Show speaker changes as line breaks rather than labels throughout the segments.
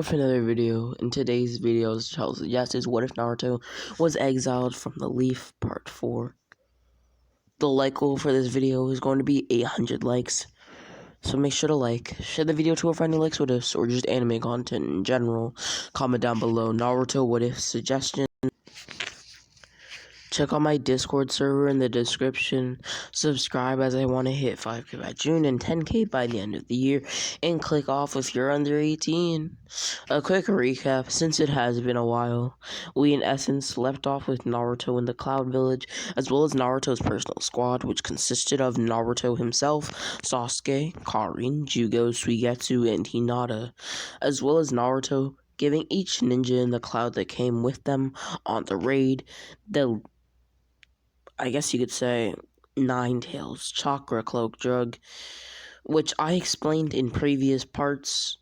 with another video. In today's video, Charles suggests what if Naruto was exiled from the Leaf Part 4. The like goal for this video is going to be 800 likes. So make sure to like, share the video to a friend who likes what ifs or just anime content in general. Comment down below Naruto what if suggestion. Check out my Discord server in the description. Subscribe as I want to hit 5k by June and 10k by the end of the year. And click off if you're under 18. A quick recap, since it has been a while. We in essence left off with Naruto in the Cloud Village, as well as Naruto's personal squad, which consisted of Naruto himself, Sasuke, Karin, Jugo, Suigetsu, and Hinata, as well as Naruto giving each ninja in the cloud that came with them on the raid I guess you could say, Nine Tails Chakra Cloak drug, which I explained in previous parts.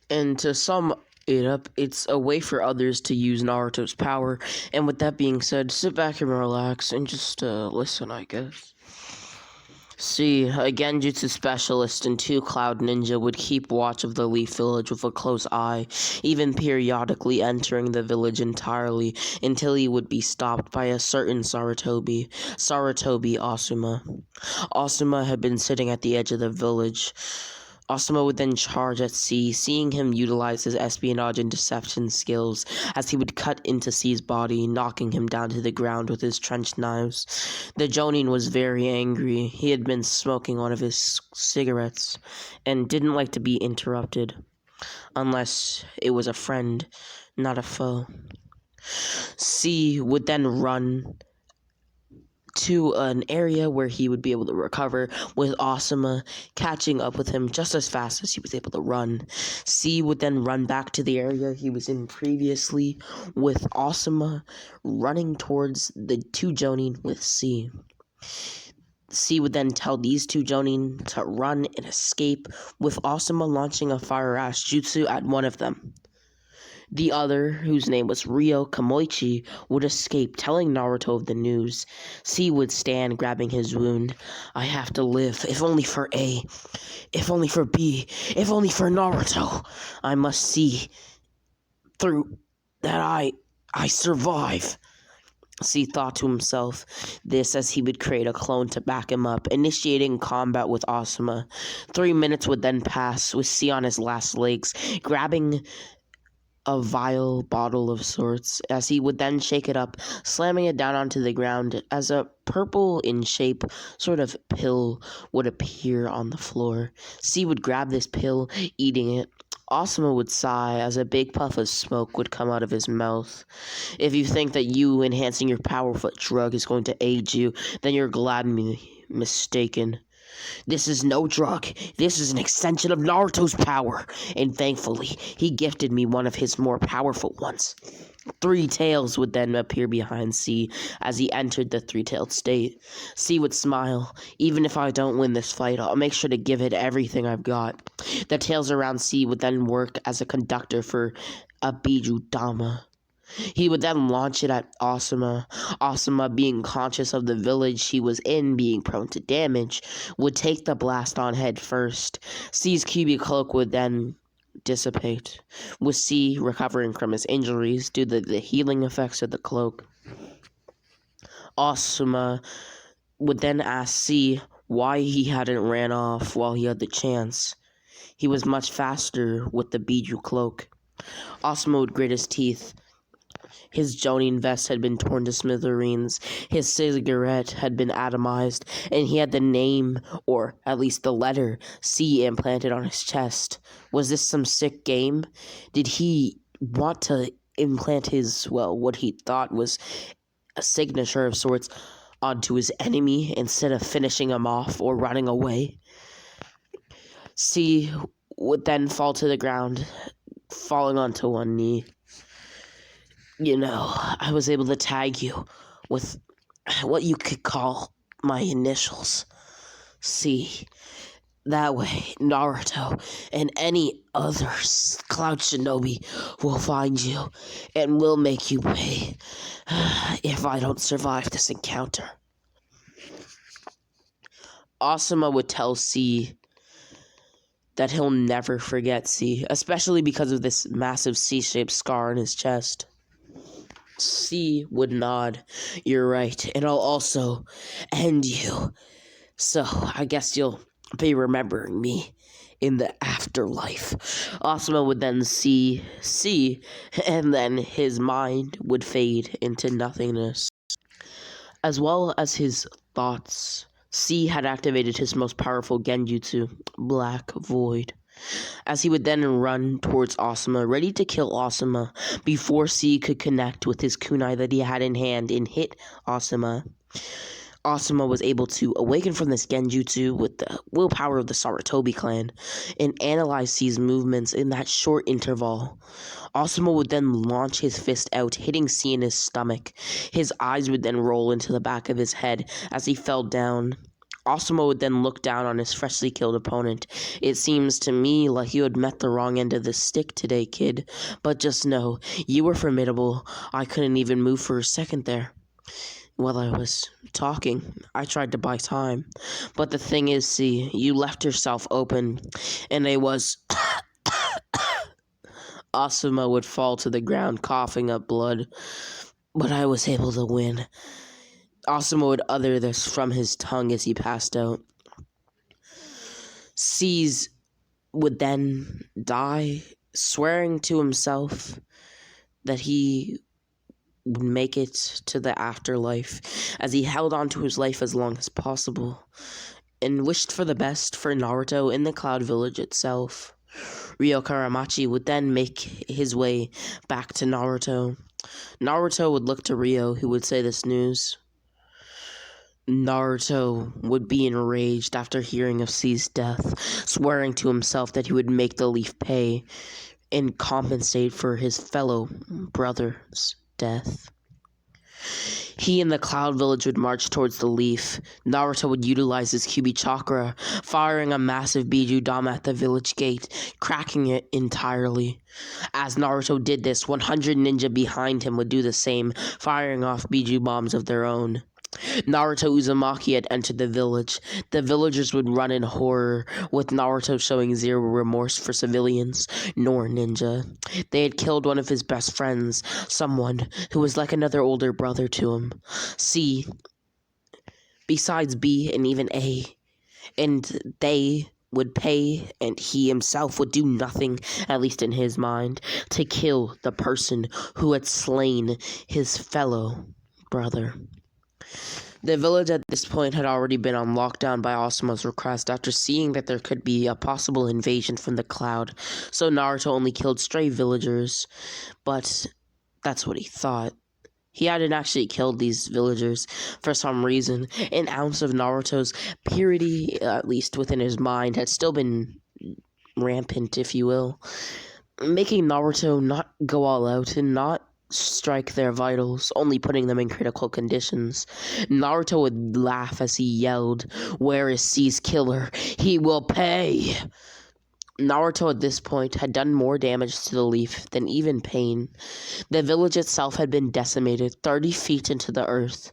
And to sum it up, it's a way for others to use Naruto's power. And with that being said, sit back and relax and just listen, I guess. See, a Genjutsu specialist and 2 Cloud Ninja would keep watch of the Leaf Village with a close eye, even periodically entering the village entirely, until he would be stopped by a certain Sarutobi Asuma. Asuma had been sitting at the edge of the village. Asuma would then charge at C, seeing him utilize his espionage and deception skills, as he would cut into C's body, knocking him down to the ground with his trench knives. The Jonin was very angry. He had been smoking one of his cigarettes, and didn't like to be interrupted, unless it was a friend, not a foe. C would then run to an area where he would be able to recover, with Asuma catching up with him just as fast as he was able to run. C would then run back to the area he was in previously, with Asuma running towards the 2 Jonin with C. C would then tell these 2 Jonin to run and escape, with Asuma launching a Fire Ash Jutsu at one of them. The other, whose name was Ryo Kamoichi, would escape, telling Naruto of the news. C would stand, grabbing his wound. I have to live, if only for A, if only for B, if only for Naruto. I must see through that I survive. C thought to himself this as he would create a clone to back him up, initiating combat with Asuma. 3 minutes would then pass, with C on his last legs, grabbing a vial bottle of sorts, as he would then shake it up, slamming it down onto the ground, as a purple in shape sort of pill would appear on the floor. C would grab this pill, eating it. Asuma would sigh as a big puff of smoke would come out of his mouth. If you think that you enhancing your power with a drug is going to aid you, then you're gladly mistaken. This is no drug. This is an extension of Naruto's power, and thankfully, he gifted me one of his more powerful ones. 3 tails would then appear behind C as he entered the 3-tailed state. C would smile. Even if I don't win this fight, I'll make sure to give it everything I've got. The tails around C would then work as a conductor for a Biju Dama. He would then launch it at Asuma. Asuma, being conscious of the village he was in being prone to damage, would take the blast on head first. C's Kyuubi cloak would then dissipate, with C recovering from his injuries due to the healing effects of the cloak. Asuma would then ask C why he hadn't ran off while he had the chance. He was much faster with the Biju cloak. Asuma would grit his teeth. His Jonin vest had been torn to smithereens, his cigarette had been atomized, and he had the name, or at least the letter, C implanted on his chest. Was this some sick game? Did he want to implant his, what he thought was a signature of sorts onto his enemy instead of finishing him off or running away? C would then fall to the ground, falling onto one knee. You know, I was able to tag you with what you could call my initials. C. That way, Naruto and any other Cloud Shinobi will find you and will make you pay if I don't survive this encounter. Asuma would tell C that he'll never forget, C, especially because of this massive C-shaped scar on his chest. C would nod. You're right, and I'll also end you. So, I guess you'll be remembering me in the afterlife. Asuma would then see, and then his mind would fade into nothingness. As well as his thoughts, C had activated his most powerful genjutsu, Black Void, as he would then run towards Asuma, ready to kill Asuma before C could connect with his kunai that he had in hand and hit Asuma. Asuma was able to awaken from this genjutsu with the willpower of the Sarutobi clan and analyze C's movements in that short interval. Asuma would then launch his fist out, hitting C in his stomach. His eyes would then roll into the back of his head as he fell down. Asuma would then look down on his freshly killed opponent. It seems to me like you had met the wrong end of the stick today, kid. But just know, you were formidable. I couldn't even move for a second there. While I was talking, I tried to buy time. But the thing is, see, you left yourself open, and it was... Asuma would fall to the ground, coughing up blood. But I was able to win. Asuma would utter this from his tongue as he passed out. C's would then die, swearing to himself that he would make it to the afterlife, as he held on to his life as long as possible, and wished for the best for Naruto in the Cloud Village itself. Ryo Karamachi would then make his way back to Naruto. Naruto would look to Ryo, who would say this news. Naruto would be enraged after hearing of C's death, swearing to himself that he would make the leaf pay and compensate for his fellow brother's death. He and the Cloud Village would march towards the leaf. Naruto would utilize his Kyuubi chakra, firing a massive Biju Dama at the village gate, cracking it entirely. As Naruto did this, 100 ninja behind him would do the same, firing off Biju bombs of their own. Naruto Uzumaki had entered the village. The villagers would run in horror, with Naruto showing zero remorse for civilians, nor ninja. They had killed one of his best friends, someone who was like another older brother to him. C, besides B and even A, and they would pay, and he himself would do nothing, at least in his mind, to kill the person who had slain his fellow brother. The village at this point had already been on lockdown by Asuma's request after seeing that there could be a possible invasion from the cloud, so Naruto only killed stray villagers, but that's what he thought. He hadn't actually killed these villagers for some reason. An ounce of Naruto's purity, at least within his mind, had still been rampant, if you will, making Naruto not go all out and not strike their vitals, only putting them in critical conditions. Naruto would laugh as he yelled, "Where is C's killer? He will pay!" Naruto at this point had done more damage to the leaf than even Pain. The village itself had been decimated 30 feet into the earth.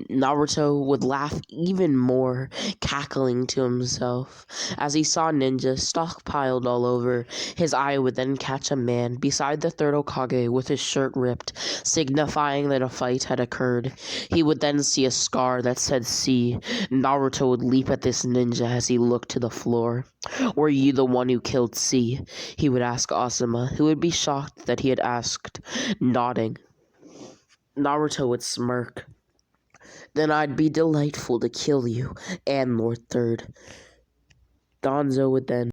Naruto would laugh even more, cackling to himself. As he saw ninjas stockpiled all over, his eye would then catch a man beside the third Hokage with his shirt ripped, signifying that a fight had occurred. He would then see a scar that said C. Naruto would leap at this ninja as he looked to the floor. "Were you the one who killed C?" he would ask Asuma, who would be shocked that he had asked, nodding. Naruto would smirk. "Then I'd be delightful to kill you and Lord Third." Danzo would then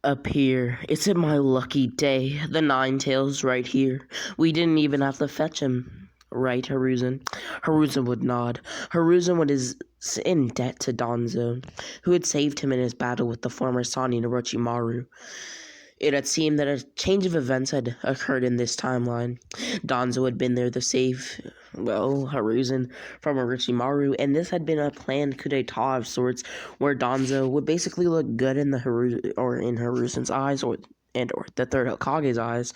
appear. "It's my lucky day. The Nine-Tails right here. We didn't even have to fetch him. Right, Hiruzen?" Hiruzen would nod. Hiruzen is in debt to Danzo, who had saved him in his battle with the former Sannin Orochimaru. It had seemed that a change of events had occurred in this timeline. Danzo had been there to save, Hiruzen from Orochimaru, and this had been a planned coup d'etat of sorts, where Danzo would basically look good in in Hiruzen's eyes, or the third Hokage's eyes,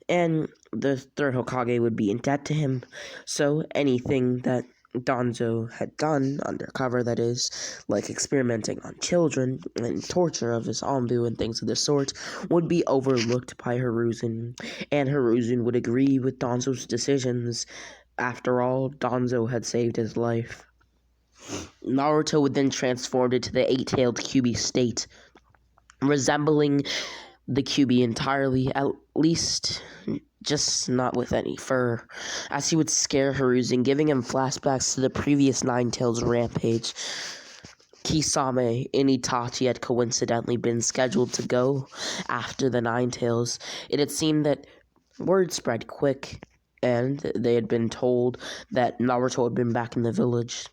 and the third Hokage would be in debt to him. So anything that Danzo had done, undercover that is, like experimenting on children and torture of his Anbu and things of the sort, would be overlooked by Hiruzen, and Hiruzen would agree with Danzo's decisions. After all, Danzo had saved his life. Naruto would then transform into the eight-tailed Kyuubi state, resembling the Kyuubi entirely, at least just not with any fur, as he would scare Hiruzen, giving him flashbacks to the previous Nine Tails rampage. Kisame and Itachi had coincidentally been scheduled to go after the Nine Tails. It had seemed that word spread quick, and they had been told that Naruto had been back in the village.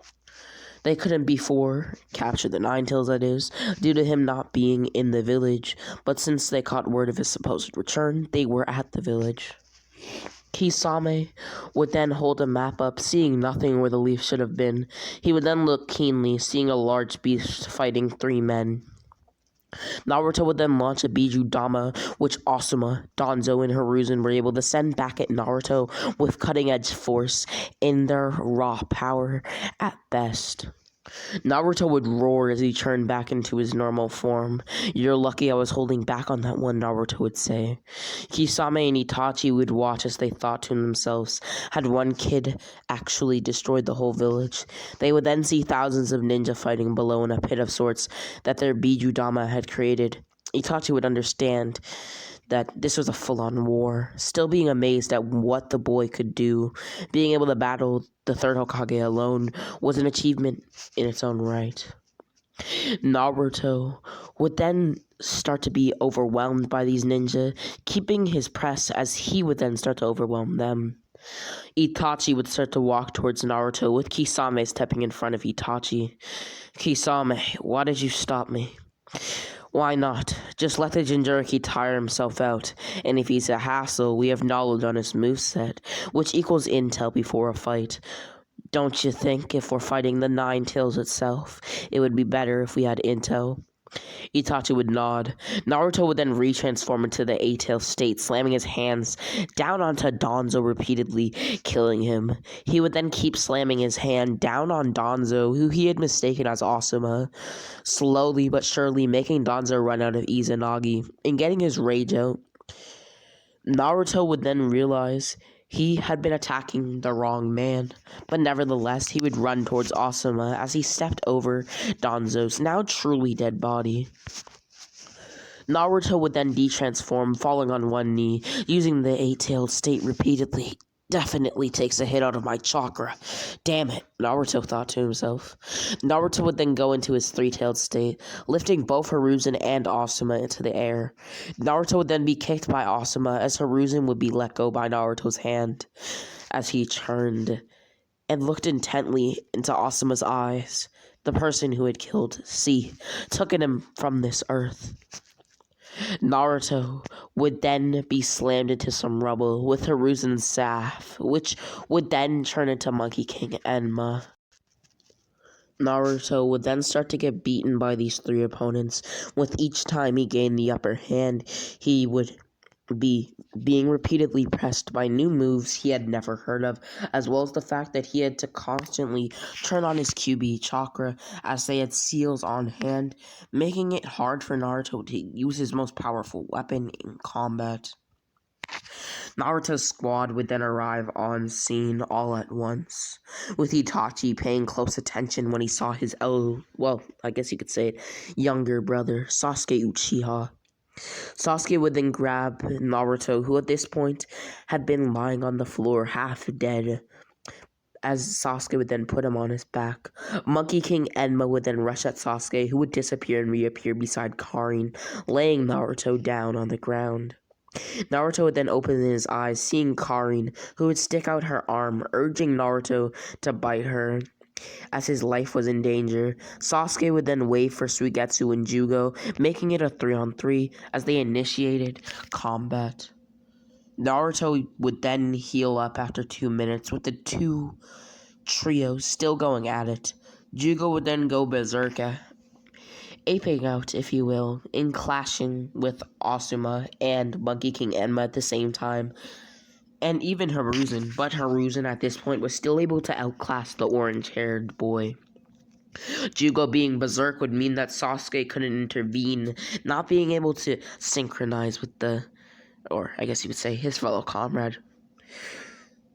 They couldn't before capture the Nine Tails, that is, due to him not being in the village, but since they caught word of his supposed return, they were at the village. Kisame would then hold a map up, seeing nothing where the leaf should have been. He would then look keenly, seeing a large beast fighting 3 men. Naruto would then launch a Biju Dama, which Asuma, Danzo, and Hiruzen were able to send back at Naruto with cutting-edge force in their raw power at best. Naruto would roar as he turned back into his normal form. "You're lucky I was holding back on that one," Naruto would say. Kisame and Itachi would watch as they thought to themselves, had one kid actually destroyed the whole village? They would then see thousands of ninja fighting below in a pit of sorts that their Bijudama had created. Itachi would understand that this was a full-on war, still being amazed at what the boy could do. Being able to battle the third Hokage alone was an achievement in its own right. Naruto would then start to be overwhelmed by these ninja, keeping his press as he would then start to overwhelm them. Itachi would start to walk towards Naruto, with Kisame stepping in front of Itachi. "Kisame, why did you stop me?" "Why not? Just let the Jinchuriki tire himself out, and if he's a hassle, we have knowledge on his moveset, which equals intel before a fight. Don't you think if we're fighting the Nine Tails itself, it would be better if we had intel?" Itachi would nod. Naruto would then retransform into the eight-tailed state, slamming his hands down onto Danzo repeatedly, killing him. He would then keep slamming his hand down on Danzo, who he had mistaken as Asuma, slowly but surely making Danzo run out of Izanagi and getting his rage out. Naruto would then realize he had been attacking the wrong man, but nevertheless he would run towards Asuma as he stepped over Danzo's now truly dead body. Naruto would then detransform, falling on one knee, using the eight-tailed state repeatedly. "Definitely takes a hit out of my chakra. Damn it," Naruto thought to himself. Naruto would then go into his three-tailed state, lifting both Hiruzen and Asuma into the air. Naruto would then be kicked by Asuma as Hiruzen would be let go by Naruto's hand. As he turned and looked intently into Asuma's eyes, the person who had killed C took him from this earth. Naruto would then be slammed into some rubble with Hiruzen's staff, which would then turn into Monkey King Enma. Naruto would then start to get beaten by these 3 opponents. With each time he gained the upper hand, he would be being repeatedly pressed by new moves he had never heard of, as well as the fact that he had to constantly turn on his Kyuubi chakra as they had seals on hand, making it hard for Naruto to use his most powerful weapon in combat. Naruto's squad would then arrive on scene all at once, with Itachi paying close attention when he saw his I guess you could say it, younger brother, Sasuke Uchiha. Sasuke would then grab Naruto, who at this point had been lying on the floor half dead, as Sasuke would then put him on his back. Monkey King Enma would then rush at Sasuke, who would disappear and reappear beside Karin, laying Naruto down on the ground. Naruto would then open his eyes, seeing Karin, who would stick out her arm, urging Naruto to bite her, as his life was in danger. Sasuke would then wait for Suigetsu and Jugo, making it a 3-on-3 as they initiated combat. Naruto would then heal up after 2 minutes, with the 2 trios still going at it. Jugo would then go berserker, aping out, if you will, in clashing with Asuma and Monkey King Enma at the same time. and even Hiruzen, but Hiruzen at this point was still able to outclass the orange-haired boy. Jugo being berserk would mean that Sasuke couldn't intervene, not being able to synchronize with or I guess you would say, his fellow comrade.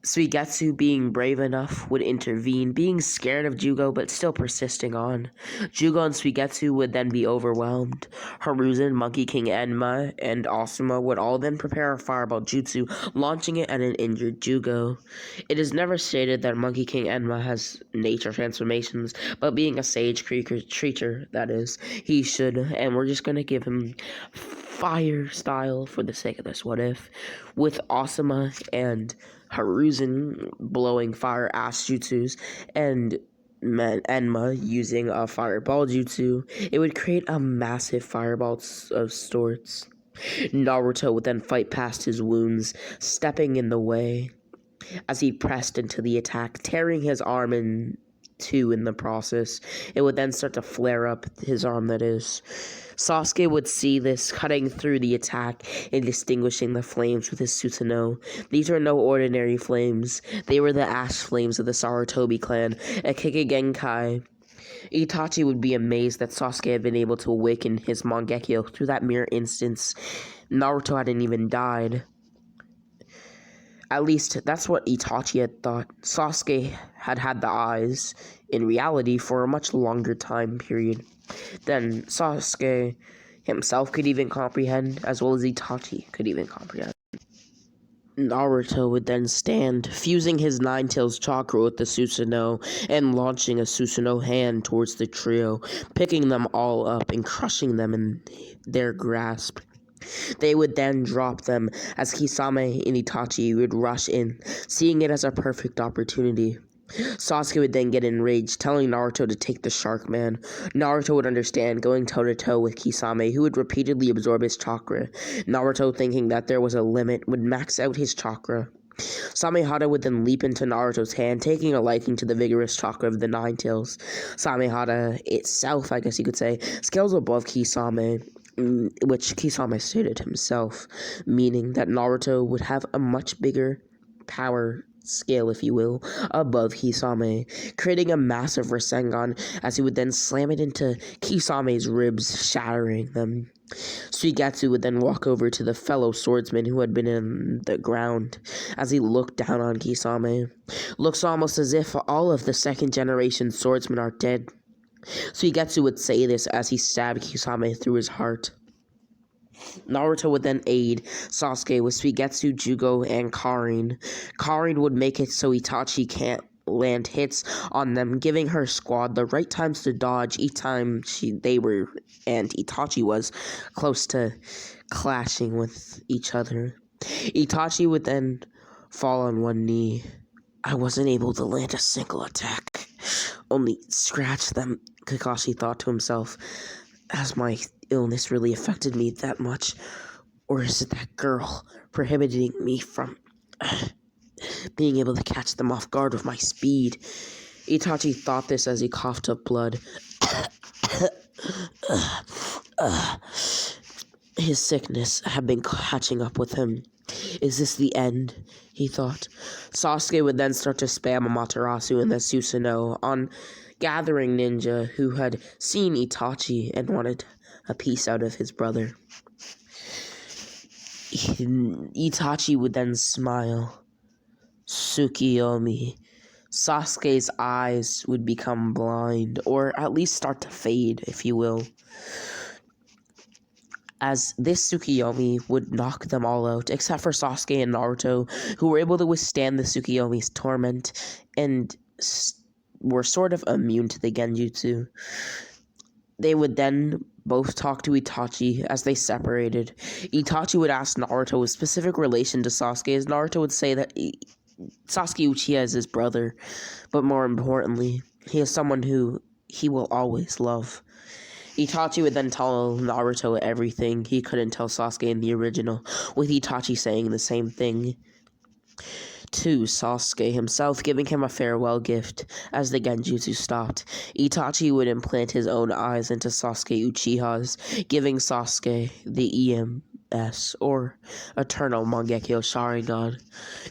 Suigetsu, being brave enough, would intervene, being scared of Jugo but still persisting on. Jugo and Suigetsu would then be overwhelmed. Hiruzen, Monkey King Enma, and Asuma would all then prepare a fireball jutsu, launching it at an injured Jugo. It is never stated that Monkey King Enma has nature transformations, but being a sage creature, that is, he should, and we're just gonna give him fire style for the sake of this what if, with Asuma and Hiruzen blowing fire ass jutsus and Enma using a fireball jutsu. It would create a massive fireball of sorts. Naruto would then fight past his wounds, stepping in the way as he pressed into the attack, tearing his arm in two in the process. It would then start to flare up, his arm that is. Sasuke would see this, cutting through the attack and distinguishing the flames with his Susanoo. These were no ordinary flames. They were the ash flames of the Sarutobi clan, a Kikigenkai. Itachi would be amazed that Sasuke had been able to awaken his Mangekyo through that mere instance. Naruto hadn't even died. At least, that's what Itachi had thought. Sasuke had had the eyes, in reality, for a much longer time period than Sasuke himself could even comprehend, as well as Itachi could even comprehend. Naruto would then stand, fusing his Nine Tails chakra with the Susanoo, and launching a Susanoo hand towards the trio, picking them all up and crushing them in their grasp. They would then drop them as Kisame and Itachi would rush in, seeing it as a perfect opportunity. Sasuke would then get enraged, telling Naruto to take the Shark Man. Naruto would understand, going toe-to-toe with Kisame, who would repeatedly absorb his chakra. Naruto, thinking that there was a limit, would max out his chakra. Samehada would then leap into Naruto's hand, taking a liking to the vigorous chakra of the Nine Tails. Samehada itself, I guess you could say, scales above Kisame, which Kisame stated himself, meaning that Naruto would have a much bigger power scale, if you will, above Kisame, creating a massive Rasengan as he would then slam it into Kisame's ribs, shattering them. Suigetsu would then walk over to the fellow swordsman who had been in the ground as he looked down on Kisame. Looks almost as if all of the second generation swordsmen are dead. Suigetsu would say this as he stabbed Kisame through his heart. Naruto would then aid Sasuke with Suigetsu, Jugo, and Karin. Karin would make it so Itachi can't land hits on them, giving her squad the right times to dodge each time they were, and Itachi was, close to clashing with each other. Itachi would then fall on one knee. I wasn't able to land a single attack, only scratch them, Kakashi thought to himself. Has my illness really affected me that much? Or is it that girl prohibiting me from being able to catch them off guard with my speed? Itachi thought this as he coughed up blood. His sickness had been catching up with him. Is this the end? He thought. Sasuke would then start to spam Amaterasu and the Susanoo on gathering ninja who had seen Itachi and wanted a piece out of his brother. Itachi would then smile. Tsukiyomi. Sasuke's eyes would become blind, or at least start to fade, if you will, as this Tsukiyomi would knock them all out, except for Sasuke and Naruto, who were able to withstand the Tsukiyomi's torment and were sort of immune to the Genjutsu. They would then both talk to Itachi as they separated. Itachi would ask Naruto a specific relation to Sasuke, as Naruto would say that Sasuke Uchiha is his brother, but more importantly, he is someone who he will always love. Itachi would then tell Naruto everything he couldn't tell Sasuke in the original, with Itachi saying the same thing. to Sasuke himself, giving him a farewell gift. As the Genjutsu stopped, Itachi would implant his own eyes into Sasuke Uchiha's, giving Sasuke the EMS, or Eternal Mangekyo Sharingan.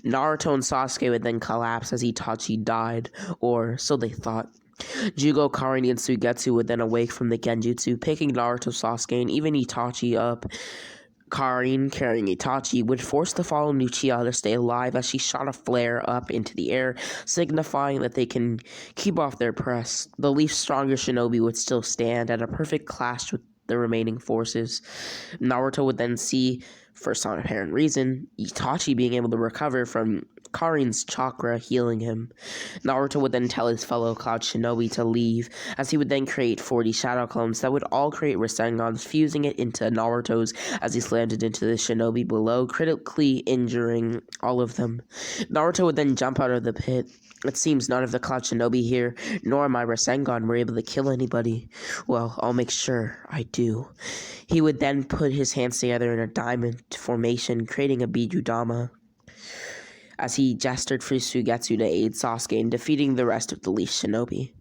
Naruto and Sasuke would then collapse as Itachi died, or so they thought. Jugo, Karin, and Suigetsu would then awake from the Genjutsu, picking Naruto, Sasuke, and even Itachi up. Karin, carrying Itachi, would force the fallen Uchiha to stay alive as she shot a flare up into the air, signifying that they can keep off their press. The least stronger shinobi would still stand at a perfect clash with the remaining forces. Naruto would then see, for some apparent reason, Itachi being able to recover from Karin's chakra healing him. Naruto would then tell his fellow Cloud Shinobi to leave, as he would then create 40 shadow clones that would all create Rasengans, fusing it into Naruto's as he slammed it into the shinobi below, critically injuring all of them. Naruto would then jump out of the pit. It seems none of the Cloud Shinobi here, nor my Rasengan, were able to kill anybody. Well, I'll make sure I do. He would then put his hands together in a diamond formation, creating a Bijudama, as he gestured for Suigetsu to aid Sasuke in defeating the rest of the least shinobi.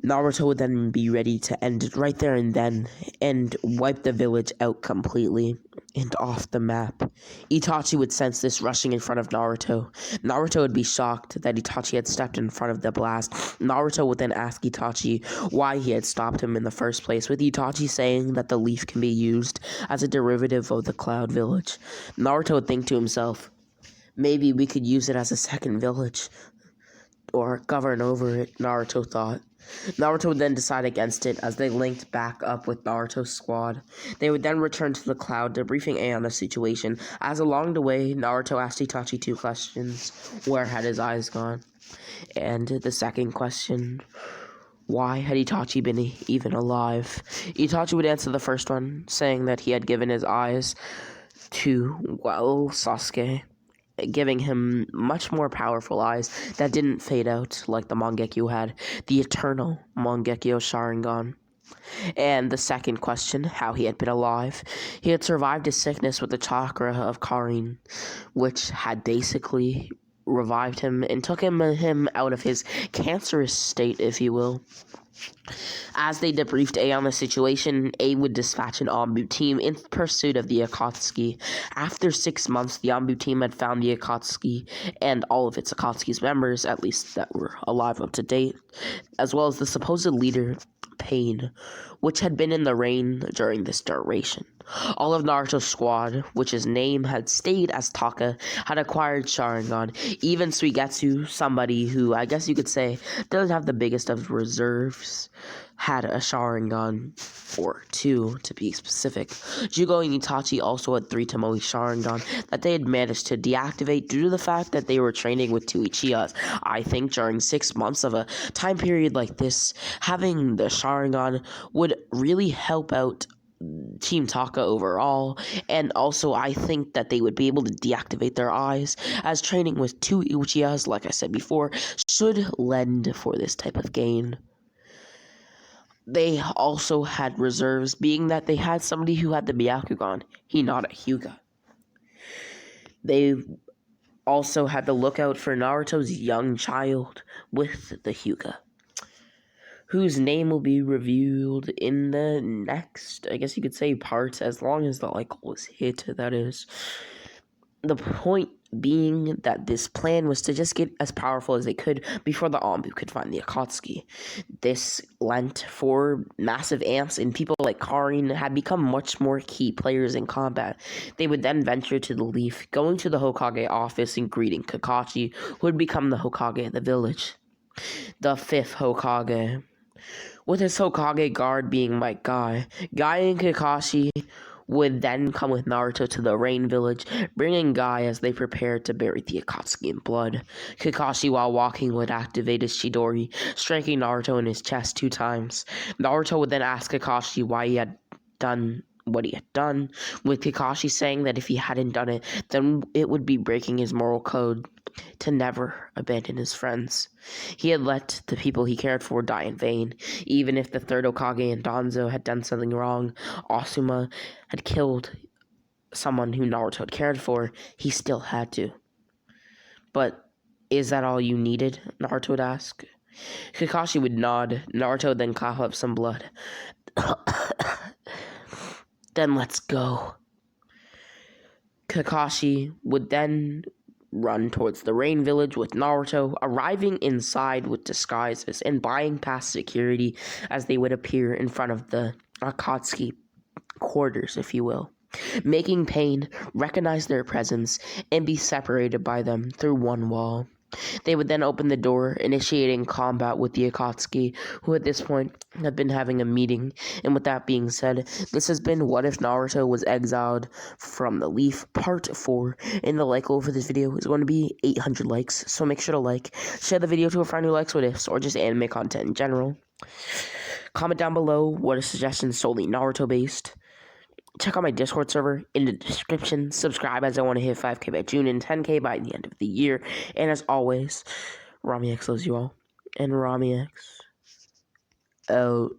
Naruto would then be ready to end it right there and then, and wipe the village out completely and off the map. Itachi would sense this rushing in front of Naruto. Naruto would be shocked that Itachi had stepped in front of the blast. Naruto would then ask Itachi why he had stopped him in the first place, with Itachi saying that the leaf can be used as a derivative of the Cloud Village. Naruto would think to himself, maybe we could use it as a second village, or govern over it, Naruto thought. Naruto would then decide against it as they linked back up with Naruto's squad. They would then return to the Cloud, debriefing A on the situation, as along the way, Naruto asked Itachi 2 questions. Where had his eyes gone? And the second question, why had Itachi been even alive? Itachi would answer the first one, saying that he had given his eyes to, well, Sasuke, giving him much more powerful eyes that didn't fade out like the Mangekyo had, the eternal Mangekyo Sharingan. And the second question, how he had been alive. He had survived his sickness with the chakra of Karin, which had basically revived him and took him out of his cancerous state, if you will. As they debriefed A on the situation, A would dispatch an Anbu team in pursuit of the Akatsuki. After 6 months, the Anbu team had found the Akatsuki and all of its Akatsuki's members, at least that were alive up to date, as well as the supposed leader, Pain, which had been in the rain during this duration. All of Naruto's squad, which his name had stayed as Taka, had acquired Sharingan. Even Suigetsu, somebody who I guess you could say doesn't have the biggest of reserves, had a Sharingan, or 2 to be specific. Jugo and Itachi also had 3 Tomoe Sharingan that they had managed to deactivate due to the fact that they were training with 2 Uchihas. I think during 6 months of a time period like this, having the Sharingan would really help out Team Taka overall, and also I think that they would be able to deactivate their eyes, as training with 2 Uchihas, like I said before, should lend for this type of gain. They also had reserves, being that they had somebody who had the Byakugan, Hinata Hyuga. They also had to look out for Naruto's young child with the Hyuga, whose name will be revealed in the next, I guess you could say, parts, as long as the like was hit, that is. The point being that this plan was to just get as powerful as they could before the Anbu could find the Akatsuki. This lent for massive amps, and people like Karin had become much more key players in combat. They would then venture to the Leaf, going to the Hokage office and greeting Kakashi, who would become the Hokage of the village. The 5th Hokage, with his Hokage guard being my Guy. Guy and Kakashi would then come with Naruto to the Rain Village, bringing Guy as they prepared to bury the Akatsuki in blood. Kakashi, while walking, would activate his Chidori, striking Naruto in his chest 2 times. Naruto would then ask Kakashi why he had done what he had done, with Kakashi saying that if he hadn't done it, then it would be breaking his moral code to never abandon his friends. He had let the people he cared for die in vain. Even if the 3rd Hokage and Danzo had done something wrong, Asuma had killed someone who Naruto had cared for, he still had to. But is that all you needed? Naruto would ask. Kakashi would nod. Naruto would then cough up some blood. Then let's go. Kakashi would then run towards the rain village with Naruto, arriving inside with disguises and buying past security as they would appear in front of the Akatsuki quarters, if you will, making Pain recognize their presence and be separated by them through one wall. They would then open the door, initiating combat with the Akatsuki, who at this point have been having a meeting. And with that being said, this has been What If Naruto Was Exiled from the Leaf Part 4, and the like goal for this video is going to be 800 likes, so make sure to like, share the video to a friend who likes What Ifs, or just anime content in general. Comment down below what are suggestions solely Naruto based. Check out my Discord server in the description. Subscribe as I want to hit 5K by June and 10K by the end of the year. And as always, Rami X loves you all. And Rami X out.